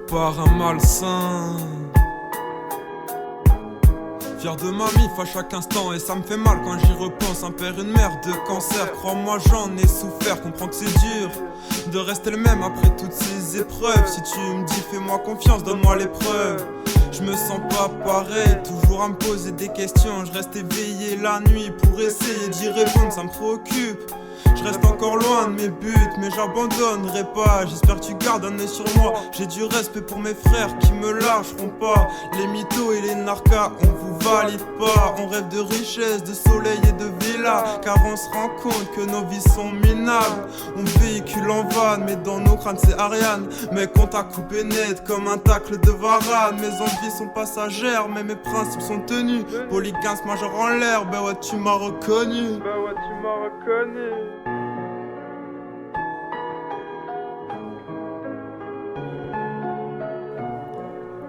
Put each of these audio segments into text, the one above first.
par un malsain. Fier de ma mif à chaque instant et ça me fait mal quand j'y repense. Un père, une mère de cancer, crois-moi j'en ai souffert. Comprends que c'est dur de rester le même après toutes ces épreuves. Si tu me dis fais-moi confiance, donne-moi les preuves. Je me sens pas pareil, toujours à me poser des questions. Je reste éveillé la nuit pour essayer d'y répondre, ça me préoccupe. Je reste encore loin de mes buts, mais j'abandonnerai pas. J'espère que tu gardes un œil sur moi. J'ai du respect pour mes frères qui me lâcheront pas. Les mythos et les narcas, on vous valide pas. On rêve de richesse, de soleil et de villa, car on se rend compte que nos vies sont minables. On véhicule en van, mais dans nos crânes c'est Ariane. Mec, on t'a coupé net comme un tacle de Varane. Mes envies sont passagères, mais mes principes sont tenus. Poli 15 major en l'air, bah ouais tu m'as reconnu. Bah ouais tu m'as reconnu.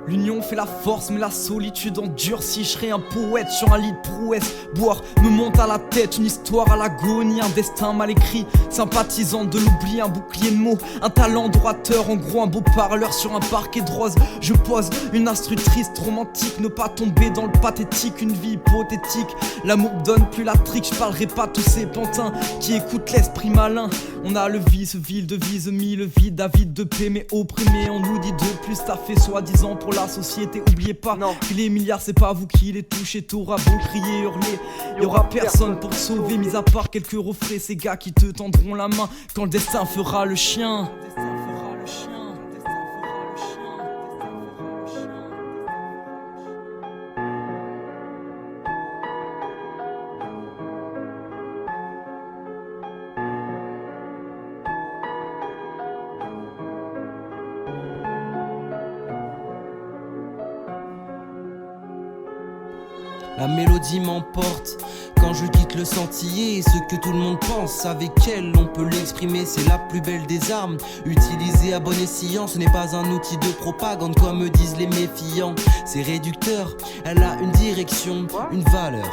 L'union fait la force mais la solitude endurcit. Je serai un poète sur un lit de prouesse. Boire me monte à la tête, une histoire à l'agonie, un destin mal écrit, sympathisant de l'oubli, un bouclier de mots, un talent d'orateur, en gros un beau parleur sur un parquet de rose. Je pose une instru triste, romantique, ne pas tomber dans le pathétique, une vie hypothétique. L'amour donne plus la trique, je parlerai pas tous ces pantins qui écoutent l'esprit malin. On a le vice, ville de vise, mille vies, David de paix mais opprimé. On nous dit de plus, t'as fait soi-disant pour la société. Oubliez pas que les milliards c'est pas vous qui les touchez. T'auras beau crier, hurler, y'aura personne pour te sauver, mis à part quelques refrains, ces gars qui te tendront la main quand le destin fera le chien. La mélodie m'emporte quand je quitte le sentier. Ce que tout le monde pense, avec elle on peut l'exprimer. C'est la plus belle des armes, utilisée à bon escient. Ce n'est pas un outil de propagande comme me disent les méfiants. C'est réducteur, elle a une direction, une valeur,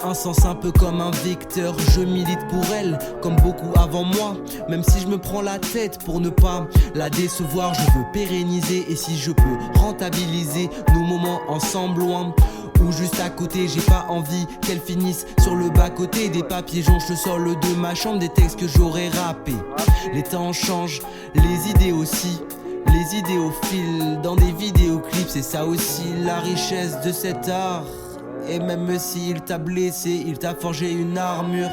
un sens un peu comme un vecteur. Je milite pour elle, comme beaucoup avant moi. Même si je me prends la tête pour ne pas la décevoir, je veux pérenniser. Et si je peux rentabiliser nos moments ensemble loin ou juste à côté, j'ai pas envie qu'elle finisse sur le bas-côté. Des papiers jonchent le sol de ma chambre, des textes que j'aurais rappés. Les temps changent, les idées aussi. Les idéophiles dans des vidéoclips, c'est ça aussi la richesse de cet art. Et même s'il t'a blessé, il t'a forgé une armure.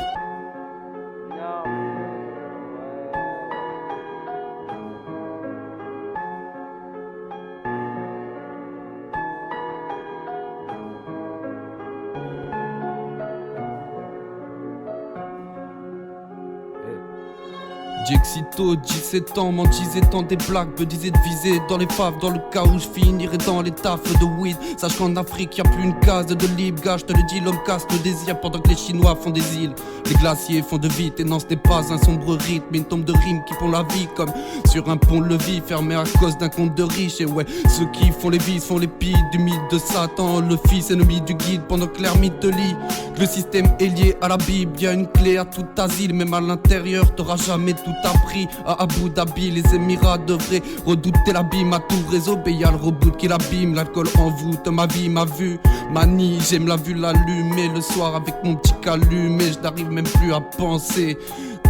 J'excito, 17 ans, m'en disait tant des blagues, me disait de viser dans les faves, dans le cas où je finirai dans les tafs de weed. Sache qu'en Afrique y'a plus une case de libre, gars, je te le dis, l'homme casse le désir pendant que les Chinois font des îles. Les glaciers font de vite et non ce n'est pas un sombre rythme, mais une tombe de rimes qui font la vie comme sur un pont-levis fermé à cause d'un conte de riche. Et ouais, ceux qui font les vices font les pides du mythe de Satan, le fils ennemi du guide pendant que l'ermite te lit. Le système est lié à la Bible, y'a une clé à tout asile, même à l'intérieur t'auras jamais tout appris. À Abu Dhabi, les Émirats devraient redouter l'abîme. À tout réseau, y'a le reboot qui l'abîme. L'alcool envoûte ma vie, ma vue, manie. J'aime la vue l'allumer le soir avec mon petit calumet. Je n'arrive même plus à penser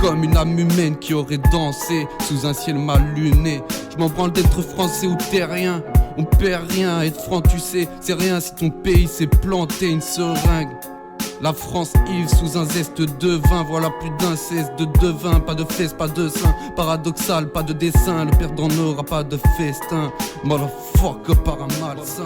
comme une âme humaine qui aurait dansé sous un ciel mal luné. Je m'en branle d'être français ou terrien. On perd rien, être franc tu sais, c'est rien si ton pays s'est planté une seringue. La France ivre sous un zeste de vin, voilà plus d'inceste de devin. Pas de fesses, pas de seins, paradoxal, pas de dessin. Le perdant n'aura pas de festin. Motherfucker par un malsain.